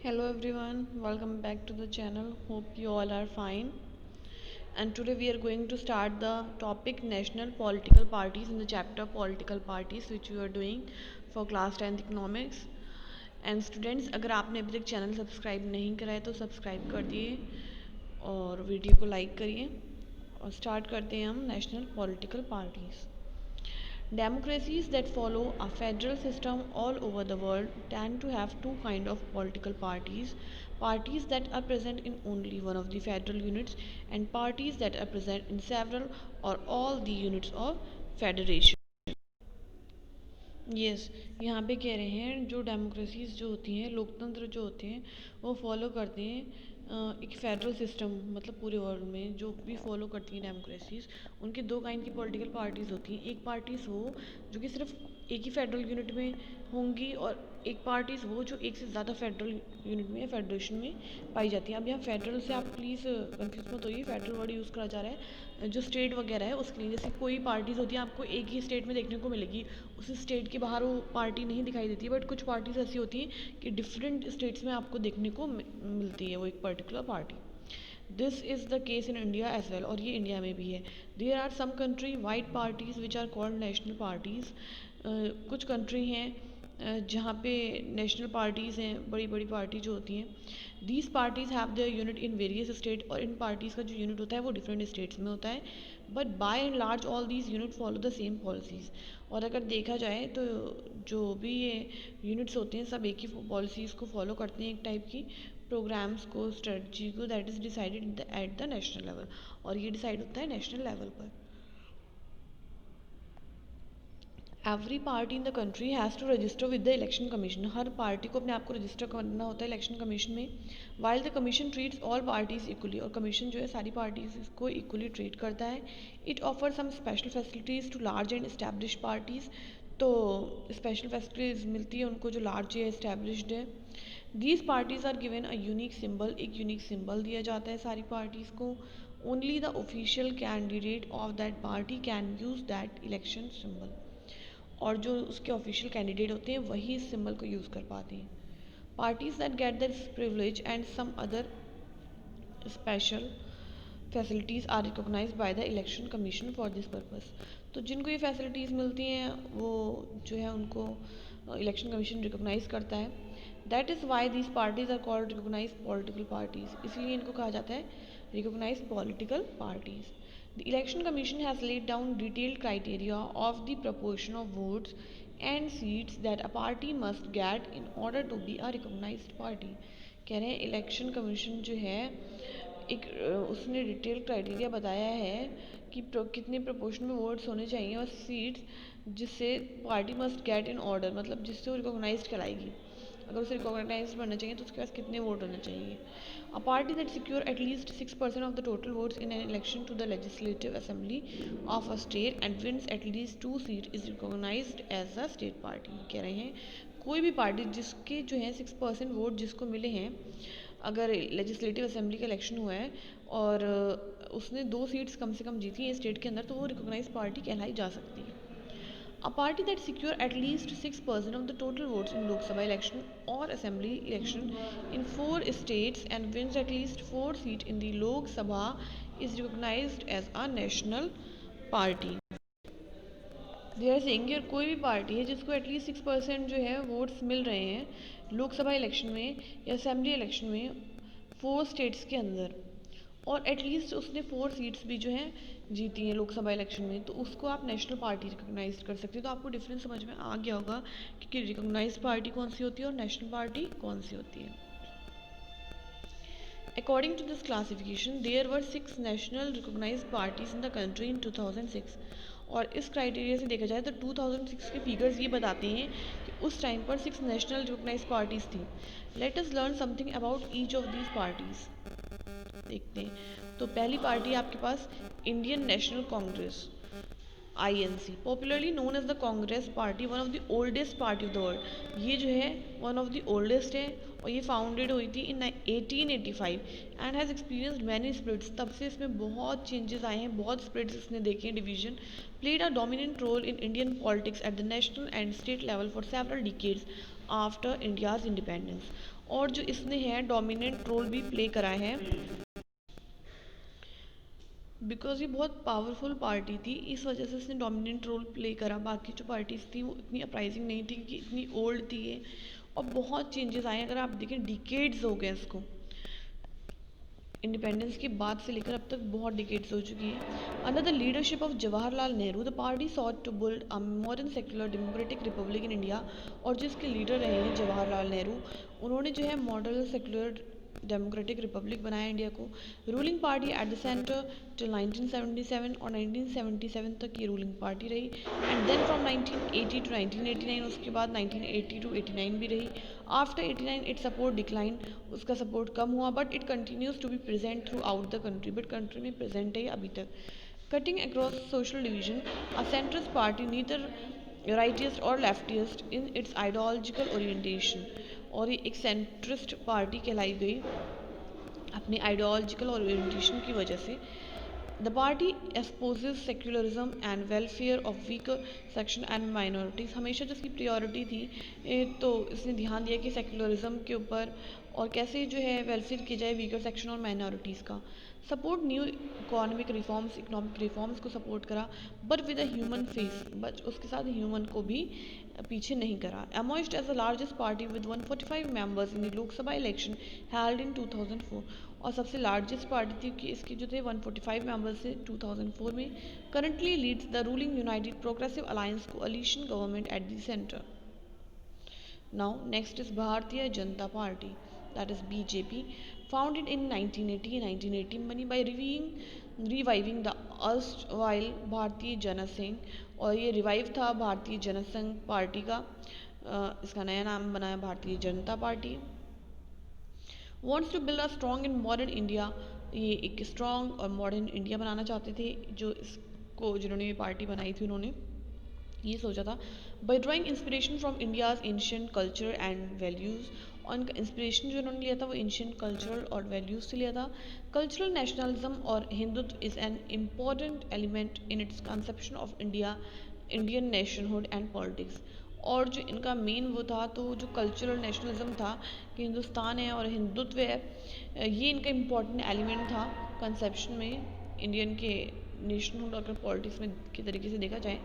Hello everyone, welcome back to the channel. Hope you all are fine. And today we are going to start the topic national political parties in the chapter political parties which we are doing for class 10th economics. And students, अगर आपने अभी तक channel subscribe नहीं करा है तो subscribe कर दिए और वीडियो को लाइक करिए और स्टार्ट करते हैं हम national political parties. Democracies that follow a federal system all over the world tend to have two kinds of political parties: parties that are present in only one of the federal units and parties that are present in several or all the units of federation. Yes यहाँ पे कह रहे हैं जो democracies जो होती हैं, लोकतंत्र जो होते हैं, वो फॉलो करते हैं एक फेडरल सिस्टम. मतलब पूरे वर्ल्ड में जो भी फॉलो करती हैं डेमोक्रेसीज, उनके दो काइंड की पॉलिटिकल पार्टीज़ होती हैं. एक पार्टीज़ वो जो कि सिर्फ एक ही फेडरल यूनिट में होंगी और एक पार्टीज़ वो जो एक से ज़्यादा फेडरल यूनिट में या फेडरेशन में पाई जाती हैं. अब यहाँ फेडरल से आप प्लीज़ कंफ्यूज मत होइए, फेडरल वर्ड यूज़ करा जा रहा है जो स्टेट वगैरह है उसके लिए. जैसे कोई पार्टीज़ होती है आपको एक ही स्टेट में देखने को मिलेगी, उस स्टेट के बाहर वो पार्टी नहीं दिखाई देती. बट कुछ पार्टीज़ ऐसी होती हैं कि डिफरेंट स्टेट्स में आपको देखने को मिलती है वो एक particular party. This is the case in India as well, और ये इंडिया में भी है. There are some country wide parties which are called national parties. कुछ कंट्री हैं जहाँ पे नेशनल पार्टीज़ हैं, बड़ी बड़ी पार्टी जो होती हैं. These parties have their unit in various state, और इन पार्टीज़ का जो यूनिट होता है वो डिफरेंट स्टेट्स में होता है. But by and large all these unit follow the same policies. और अगर देखा जाए तो जो भी ये यूनिट्स होते हैं सब एक ही पॉलिसीज़ को फॉलो करते हैं, एक टाइप की प्रोग्राम्स को, स्ट्रेटजी को, that is decided at the national level. और ये डिसाइड होता है नेशनल लेवल पर. Every party in the country has to register with the election commission. हर पार्टी को अपने आप को रजिस्टर करना होता है इलेक्शन कमीशन में. While the commission treats all parties equally, और कमीशन जो है सारी पार्टीज़ को इक्वली ट्रीट करता है. It offer some special facilities to large and establish parties. तो स्पेशल फैसिलिटीज़ मिलती है उनको जो लार्ज है, इस्टेब्लिश्ड है. These parties are given a unique symbol. एक यूनिक सिंबल दिया जाता है सारी पार्टीज़ को. Only the official candidate of that party can use that election symbol. और जो उसके ऑफिशियल कैंडिडेट होते हैं वही इस सिंबल को यूज़ कर पाते हैं. Parties that get this privilege and some other special facilities are recognise by the election commission for this purpose. तो जिनको ये फैसिलिटीज़ मिलती हैं वो जो है उनको इलेक्शन कमीशन रिकॉग्नाइज करता है. That is why these parties are called recognise political parties. इसलिए इनको कहा जाता है recognise political parties. The Election Commission has laid down detailed criteria of the proportion of votes and seats that a party must get in order to be a recognized party. कह रहे हैं election commission जो है एक उसने detail criteria बताया है कि कितने प्रोपोर्शन में वोट्स होने चाहिए और सीट्स जिससे party must get in order, मतलब जिससे वो रिकॉग्नाइज कराएगी. अगर उसे रिकॉग्नाइज बनना चाहिए तो उसके पास कितने वोट होने चाहिए. A party that secure at least 6% of the total votes in an election to the legislative assembly of a state and wins at least 2 seats is recognized as a state party. कह रहे हैं कोई भी party जिसके जो है 6% vote जिसको मिले हैं, अगर लेजिस्लेटिव असेंबली का इलेक्शन हुआ है और उसने 2 सीट्स कम से कम जीती हैं स्टेट के अंदर, तो वो रिकॉग्नाइज पार्टी कहलाई जा सकती है. A party that secure at least 6% of the total votes in Lok Sabha election or Assembly election in 4 states and wins at least 4 seats in the Lok Sabha is recognized as a national party. They are saying यार कोई भी party है जिसको at least 6% जो है votes मिल रहे हैं Lok Sabha election में या असेंबली इलेक्शन में 4 स्टेट्स के अंदर, और एटलीस्ट उसने 4 सीट्स भी जो हैं जीती हैं लोकसभा इलेक्शन में, तो उसको आप नेशनल पार्टी रिकॉग्नाइज कर सकते हैं. तो आपको डिफरेंस समझ में आ गया होगा कि रिकॉग्नाइज पार्टी कौन सी होती है और नेशनल पार्टी कौन सी होती है. According to this classification, there were 6 national recognized parties in the country in 2006. और इस क्राइटेरिया से देखा जाए तो 2006 के फिगर्स ये बताते हैं कि उस टाइम पर 6 नेशनल रिकॉग्नाइज पार्टीज़ थी. Let us learn something about each of these parties. देखते हैं. तो पहली पार्टी आपके पास Indian National Congress, INC, popularly known as the Congress party, one of the oldest party of the world. ये जो है वन ऑफ द ओल्डेस्ट है और ये फाउंडेड हुई थी इन 1885 and has experienced many splits. तब से इसमें बहुत चेंजेस आए हैं, बहुत स्प्लिट्स इसने देखे हैं, division. Played a dominant role in Indian politics at the national and state level for several decades after India's independence. और जो इसने है डोमिनेंट रोल भी प्ले करा है, बिकॉज ये बहुत पावरफुल पार्टी थी, इस वजह से इसने डोमिनेंट रोल प्ले करा। बाकी जो पार्टीज थी वो इतनी अपराइजिंग नहीं थी क्योंकि इतनी ओल्ड थी ये, और बहुत चेंजेस आए। अगर आप देखें डिकेड्स हो गए इसको, इंडिपेंडेंस के बाद से लेकर अब तक बहुत डिकेड्स हो चुकी है। Under the leadership of Jawaharlal Nehru the party sought to build a modern secular democratic republic in India. और जो इसके लीडर रहे हैं जवाहरलाल नेहरू, उन्होंने जो है मॉडल सेक्युलर डेमोक्रेटिक रिपब्लिक बनाया इंडिया को। Ruling party at the centre till 1977, और 1977 तक ये रूलिंग पार्टी रही। एंड देन फ्रॉम 1980 टू 1989, उसके बाद 1980 टू 89 भी रही। आफ्टर 89 इट सपोर्ट डिक्लाइन, उसका सपोर्ट कम हुआ, but it continues to be present through the country, but country में प्रेजेंट है अभी तक। Cutting across social division, a centrist party neither rightist और leftist in its ideological orientation. और ये एक सेंट्रिस्ट पार्टी कहलाई गई अपनी आइडियोलॉजिकल ओरिएंटेशन की वजह से। The party exposes secularism and welfare of weaker section and minorities. हमेशा जिसकी प्रायोरिटी थी तो इसने ध्यान दिया कि सेक्युलरिज्म के ऊपर और कैसे जो है वेलफेयर किया जाए वीकर सेक्शन और माइनॉरिटीज़ का। सपोर्ट न्यू इकोनॉमिक रिफॉर्म्स को सपोर्ट करा, but with a human face, but उसके साथ ह्यूमन को भी पीछे नहीं करा। Emerged as the largest party with 145 members in the Lok Sabha election held in 2004। और सबसे लार्जेस्ट पार्टी थी कि इसके जो थे 145 मेंबर्स थे 2004 में। Currently leads the ruling United Progressive alliance कोalition government at the centre. Now, next is Bharatiya Janata Party, that is BJP, founded in 1980 money by reviving the erstwhile Bharatiya Jana Sangh। और ये revive था भारतीय Jansangh party का, इसका नया नाम बना है Bharatiya Janata Party. Wants to build a strong and modern India, ये एक स्ट्रॉन्ग और मॉडर्न इंडिया बनाना चाहते थे। जो इसको जिन्होंने ये पार्टी बनाई थी उन्होंने ये सोचा था by drawing inspiration from India's ancient culture and values. और इनका इंस्पिरेशन जो इन्होंने लिया था वो एंशियंट कल्चरल और वैल्यूज़ से लिया था। कल्चरल नेशनलिज्म और Hindutva is an important element in its conception of Indian nationhood and politics. और जो इनका मेन वो था तो जो कल्चरल नेशनलिज्म था कि हिंदुस्तान है और हिंदुत्व है, ये इनका इम्पॉर्टेंट एलिमेंट था कंसेप्शन में इंडियन के नेशनल और पॉलिटिक्स में के तरीके से देखा जाए।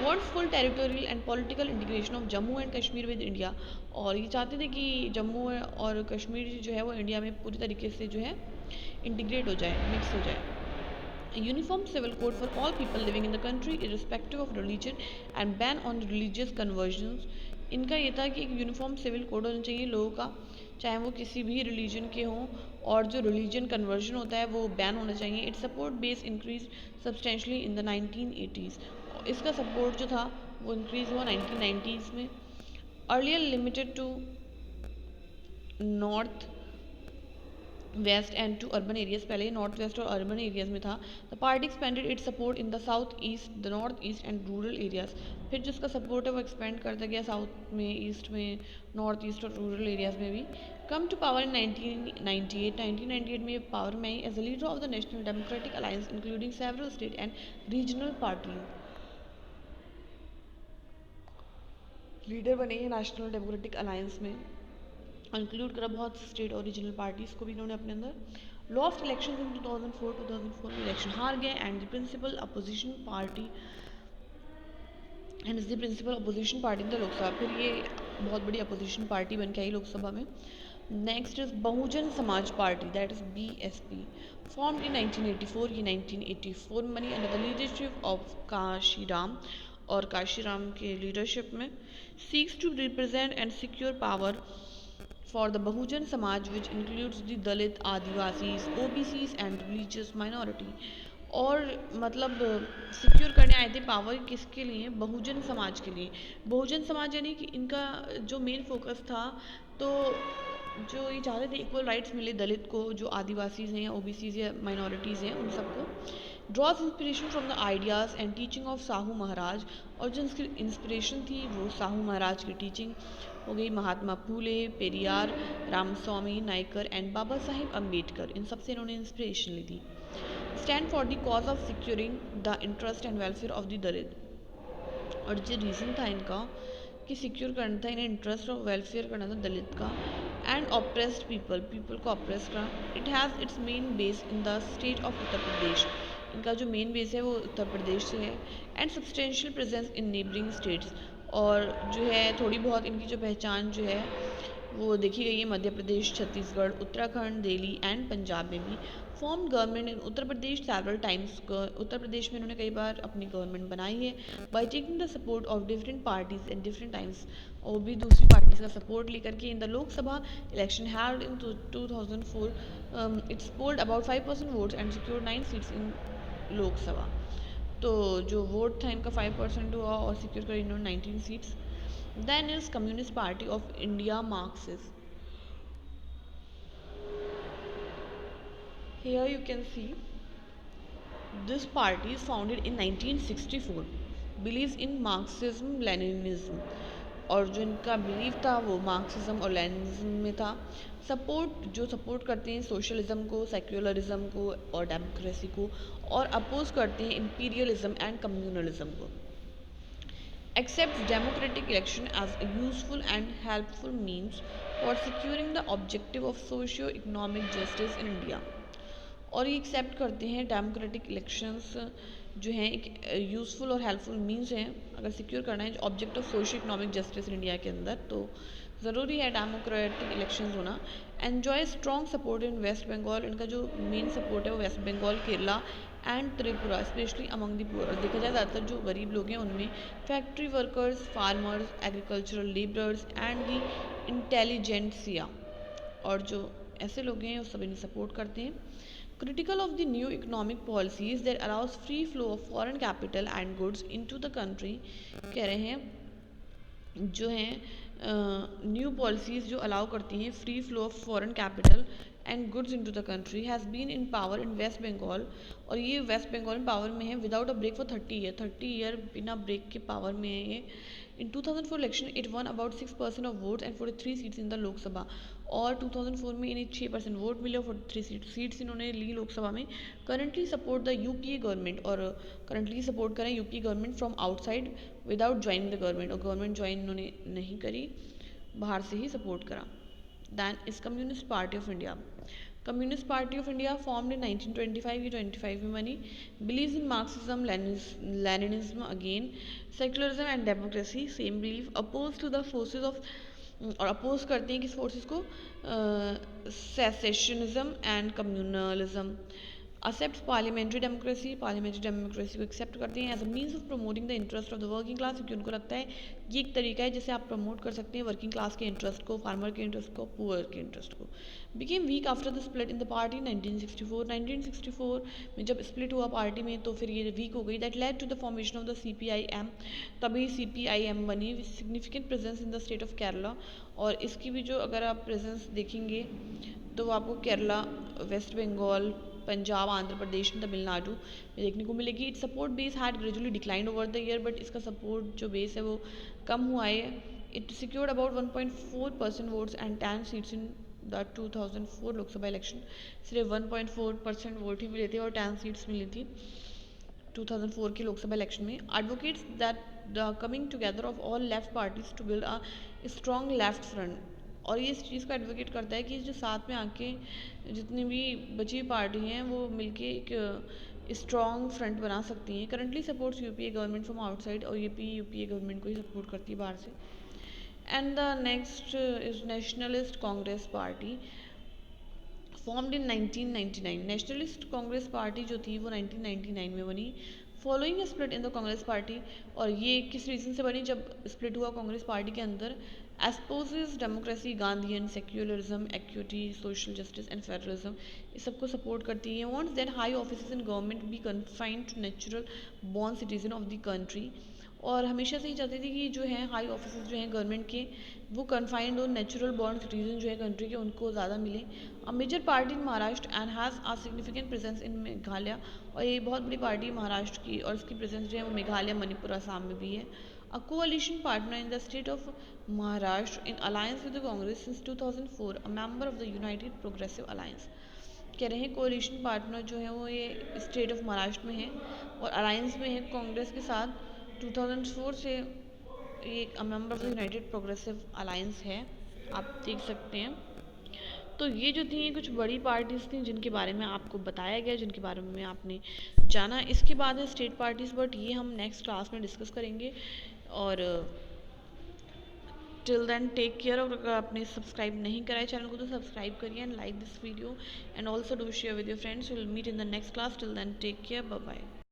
Wants full territorial and political integration of Jammu and Kashmir with India. और ये चाहते थे कि जम्मू और कश्मीर जो है वो इंडिया में पूरी तरीके से जो है इंटीग्रेट हो जाए, मिक्स हो जाए। Uniform civil code for all people living in the country irrespective of religion and ban on religious conversions. इनका ये था कि एक यूनिफॉर्म सिविल कोड होना चाहिए लोगों का, चाहे वो किसी भी रिलीजन के हों, और जो रिलीजन कन्वर्जन होता है वो बैन होना चाहिए। It's support base increase substantially in the 1980s। इसका सपोर्ट जो था वो इंक्रीज हुआ 1990s में। Earlier limited to north west and to urban areas, पहले नॉर्थ वेस्ट और अर्बन एरियाज में था। The party expanded its support in the south east, the north east and rural areas. फिर जिसका सपोर्ट है वो एक्सपेंड करता गया साउथ में, ईस्ट में, नॉर्थ ईस्ट और रूरल एरियाज में भी। कम टू पावर इन 1998 में पावर में आई as a leader of the National Democratic Alliance including several state and regional party. Leader बने हैं नेशनल डेमोक्रेटिक अलायंस में, इंक्लूड करा बहुत स्टेट और रीजनल पार्टीज़ को भी इन्होंने अपने अंदर। लॉस्ट इलेक्शन इन 2004 में इलेक्शन हार गए and the principal opposition party in the Lok Sabha. फिर ये बहुत बड़ी अपोजिशन पार्टी बन के आई लोकसभा में। Next is Bahujan Samaj Party, that is BSP, formed in 1984। ये 1984 में बनी under the leadership of Kanshi Ram, और काशीराम के लीडरशिप में। Seeks to represent and secure power for the Bahujan Samaj, which includes the Dalit, Adivasis, OBCs and religious minority। और मतलब secure करने आए थे पावर किसके लिए? बहुजन समाज के लिए। बहुजन समाज यानी कि इनका जो मेन फोकस था, तो जो ये चाहते थे इक्वल राइट्स मिले दलित को, जो आदिवासीज हैं या OBCs या माइनॉरिटीज़ हैं उन सबको। Draws inspiration from the ideas and teaching of Sahu Maharaj, और जो इसकी इंस्पिरेशन थी वो साहू महाराज की टीचिंग हो गई। महात्मा फूले, पेरियार, रामस्वामी नायकर एंड बाबा साहिब अम्बेडकर, इन सबसे इन्होंने इंस्पिरेशन ली थी। Stand for the cause of securing the interest and welfare of the Dalit. और जो रीज़न था इनका कि सिक्योर करना था, इन्हें इंटरेस्ट ऑफ वेलफेयर करना था दलित का एंड ऑप्रेस्ड पीपल को ऑप्रेस करा। It has its main base in the state of Uttar Pradesh, इनका जो मेन बेस है वो उत्तर प्रदेश से है, and substantial presence in neighbouring states, और जो है थोड़ी बहुत इनकी जो पहचान जो है वो देखी गई है मध्य प्रदेश, छत्तीसगढ़, उत्तराखंड, दिल्ली एंड पंजाब में भी। Form government in Uttar Pradesh several times, Uttar Pradesh में इन्होंने कई बार अपनी गवर्नमेंट बनाई है by taking the support of different parties at different times, और भी दूसरी पार्टीज का सपोर्ट लेकर के। In the Lok Sabha election held in 2004 its polled about 5% votes and secure 9 seats in Lok Sabha. तो जो वोट था इनका 5% हुआ और सिक्योर कर इन्होंने 19 seats. Then is Communist Party of India Marxist. Here you can see this party is founded in 1964, believes in Marxism Leninism, और जो इनका बिलीव था वो मार्क्सिज्म और लेनिनिज्म में था। सपोर्ट करते हैं सोशलिज्म को, सेक्युलरिज्म को और डेमोक्रेसी को, और अपोज करते हैं इंपीरियलिज्म एंड कम्युनलिज्म को। Accepts democratic election as a useful and helpful means for securing the objective of socio-economic justice in India। और ये एक्सेप्ट करते हैं डेमोक्रेटिक इलेक्शंस जो हैं एक यूज़फुल और हेल्पफुल मीन्स हैं अगर सिक्योर करना है object of social economic justice in India के अंदर, तो ज़रूरी है डेमोक्रेटिक इलेक्शंस होना। Enjoy strong support in west Bengal, इनका जो मेन सपोर्ट है वो west Bengal, Kerala and Tripura, specially among the poor. और देखा जाए ज़्यादातर जो गरीब लोग हैं उनमें factory workers, farmers, agricultural labourers and the intelligentsia, और जो ऐसे लोग हैं वो सभी इन्हें सपोर्ट करते हैं। Critical of the new economic policies that allows free flow of foreign capital and goods into the country, कह रहे हैं जो हैं न्यू पॉलिसीज़ जो अलाउ करती हैं free flow of foreign capital and goods into the country has been in power in west Bengal, और ये वेस्ट बंगाल में पावर में है without a break for 30 year बिना ब्रेक के पावर में है ये। In 2004 election it won about 6% of votes and 43 seats in the Lok Sabha, और 2004 में इन्हें 6% वोट मिले और 43 सीट्स इन्होंने ली लोकसभा में। Currently support the UPA government, और करंटली सपोर्ट करें UPA government from outside without joining the government, और गवर्नमेंट ज्वाइन इन्होंने नहीं करी, बाहर से ही सपोर्ट करा। Then is Communist Party of India. Communist Party of India formed in 1925, ये 25 में बनी। Believes in Marxism Leninism again, secularism and democracy same believe, oppose to the forces of, और अपोज करते हैं किस फोर्सेस को, secessionism and communalism. Accept parliamentary democracy को accept करते हैं as a means of promoting the interest of the working class, क्योंकि उनको लगता है ये एक तरीका है जिससे आप प्रमोट कर सकते हैं वर्किंग क्लास के इंटरेस्ट को, फार्मर के इंटरेस्ट को, पुअर के इंटरेस्ट को। Became week after the split in the party 1964 में जब स्प्लिट हुआ पार्टी में तो फिर ये वीक हो गई। That led to the formation of the CPIM, तभी CPIM बनी, with significant presence in the state of Kerala, और इसकी भी जो अगर आप प्रेजेंस देखेंगे तो वो आपको केरला, वेस्ट बंगाल, पंजाब, आंध्र प्रदेश, तमिलनाडु में देखने को मिलेगी। It support base had gradually declined over the year, but इसका सपोर्ट जो बेस है वो कम हुआ है। It secured about 1.4% votes and 10 seats in the 2004 Lok Sabha election. सिर्फ 1.4% वोट ही मिले थे और 10 सीट्स मिली थी 2004 के लोकसभा इलेक्शन में। Advocates that the coming together of all left parties to build a strong left front, और ये इस चीज़ को एडवोकेट करता है कि जो साथ में आके जितनी भी बची हुई पार्टी हैं वो मिलके एक स्ट्रॉन्ग फ्रंट बना सकती हैं। Currently supports UPA government from outside, और यूपीए गवर्नमेंट को ही सपोर्ट करती है बाहर से। And the next is nationalist Congress party, formed in 1999। Nationalist Congress party जो थी वो 1999 में बनी following A split in the Congress party, और ये किस रीज़न से बनी, जब स्प्लिट हुआ कांग्रेस पार्टी के अंदर। Espouses democracy, Gandhian, secularism, equity, social justice and federalism, इस सबको सपोर्ट करती है। Wants that high offices in government be confined to natural born citizen of the country, और हमेशा से ही चाहती थी कि जो है हाई ऑफिसेज जो हैं गवर्नमेंट के वो कन्फाइंड और नेचुरल बॉर्न सिटीजन जो है कंट्री के उनको ज़्यादा मिले। A major party in Maharashtra and has a significant presence in Meghalaya, और ये बहुत बड़ी पार्टी है महाराष्ट्र की, और इसकी प्रेजेंस जो है वो मेघालय, मणिपुर, असम में भी है। A coalition partner in the state of Maharashtra in alliance with the Congress since 2004, a member of the United Progressive Alliance. कह रहे हैं कोalition पार्टनर जो है वो ये स्टेट ऑफ महाराष्ट्र में है और अलायंस में है कांग्रेस के साथ 2004 से ये member of the United Progressive alliance है, आप देख सकते हैं। तो ये जो थी कुछ बड़ी पार्टीज़ थी जिनके बारे में आपको बताया गया, जिनके बारे में आपने जाना। इसके बाद है स्टेट पार्टीज़, बट ये हम नेक्स्ट क्लास में डिस्कस करेंगे। और टिल देन टेक केयर। और अगर आपने सब्सक्राइब नहीं करा है चैनल को तो सब्सक्राइब करिए and like this video and also do share with your friends. Will meet in the next class. Till then take care, bye bye.